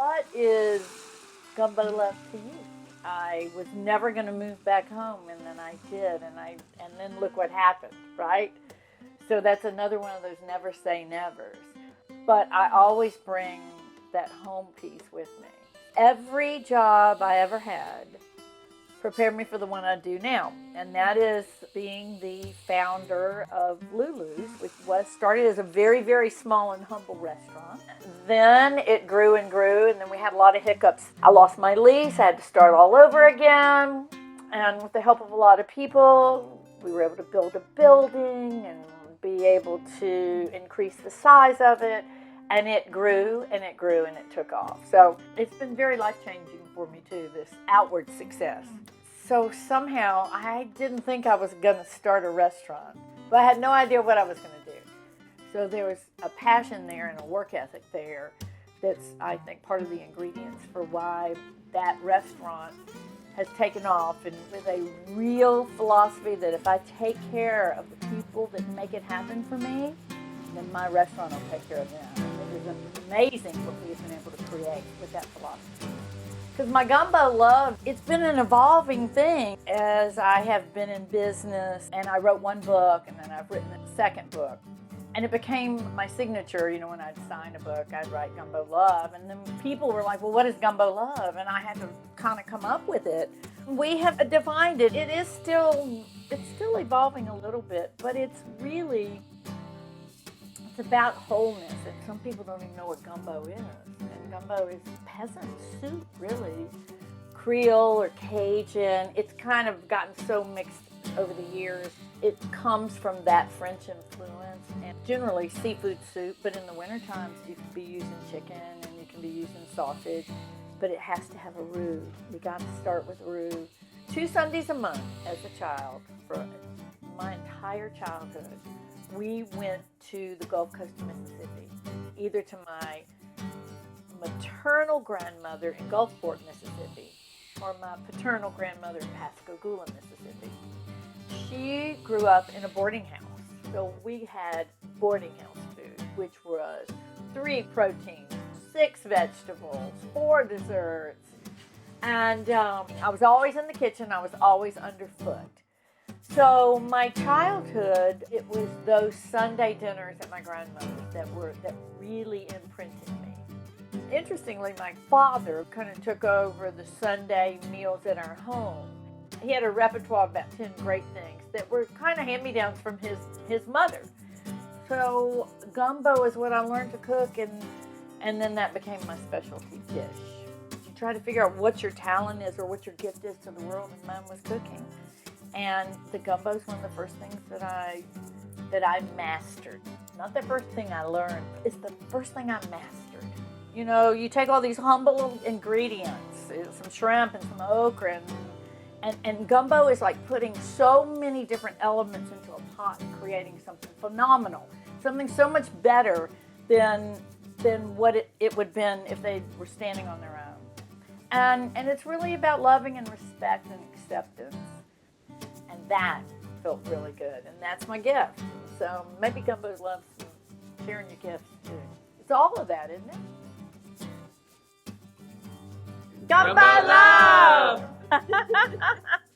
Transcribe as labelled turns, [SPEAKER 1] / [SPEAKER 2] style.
[SPEAKER 1] what is Gumbo Love to you? I was never going to move back home, and then I did, and then look what happened, right? So that's another one of those never say nevers. But I always bring that home piece with me. Every job I ever had prepared me for the one I do now, and that is being the founder of Lulu's, which was started as a very, very small and humble restaurant. Then it grew and grew, and then we had a lot of hiccups. I lost my lease, I had to start all over again, and with the help of a lot of people, we were able to build a building and be able to increase the size of it, and it grew and it grew and it took off. So it's been very life-changing for me too, this outward success. So somehow I didn't think I was going to start a restaurant, but I had no idea what I was going to do. So there was a passion there and a work ethic there that's, I think, part of the ingredients for why that restaurant has taken off, and with a real philosophy that if I take care of the people that make it happen for me, then my restaurant will take care of them. It is amazing what we've been able to create with that philosophy. Because my Gumbo Love, it's been an evolving thing as I have been in business, and I wrote one book, and then I've written a second book. And it became my signature, when I'd sign a book, I'd write Gumbo Love. And then people were like, well, what is Gumbo Love? And I had to kind of come up with it. We have defined it. It's still evolving a little bit, but it's about wholeness. And some people don't even know what gumbo is. And gumbo is peasant soup, really. Creole or Cajun. It's kind of gotten so mixed over the years. It comes from that French influence, and generally seafood soup, but in the winter times you can be using chicken and you can be using sausage, but it has to have a roux. You got to start with roux. 2 Sundays a month as a child, for my entire childhood, we went to the Gulf Coast of Mississippi, either to my maternal grandmother in Gulfport, Mississippi, or my paternal grandmother in Pascagoula, Mississippi. She grew up in a boarding house, so we had boarding house food, which was 3 proteins, 6 vegetables, 4 desserts, and I was always in the kitchen. I was always underfoot. So my childhood, it was those Sunday dinners at my grandmother's that really imprinted me. Interestingly, my father kind of took over the Sunday meals at our home. He had a repertoire of about 10 great things that were kind of hand-me-downs from his mother. So gumbo is what I learned to cook, and then that became my specialty dish. You try to figure out what your talent is or what your gift is to the world, and mine was cooking. And the gumbo is one of the first things that I mastered. Not the first thing I learned, it's the first thing I mastered. You take all these humble little ingredients, some shrimp and some okra, and gumbo is like putting so many different elements into a pot and creating something phenomenal, something so much better than what it would have been if they were standing on their own. And it's really about loving and respect and acceptance. And that felt really good, and that's my gift. So maybe Gumbo loves sharing your gifts too. It's all of that, isn't it? Gumbo Love!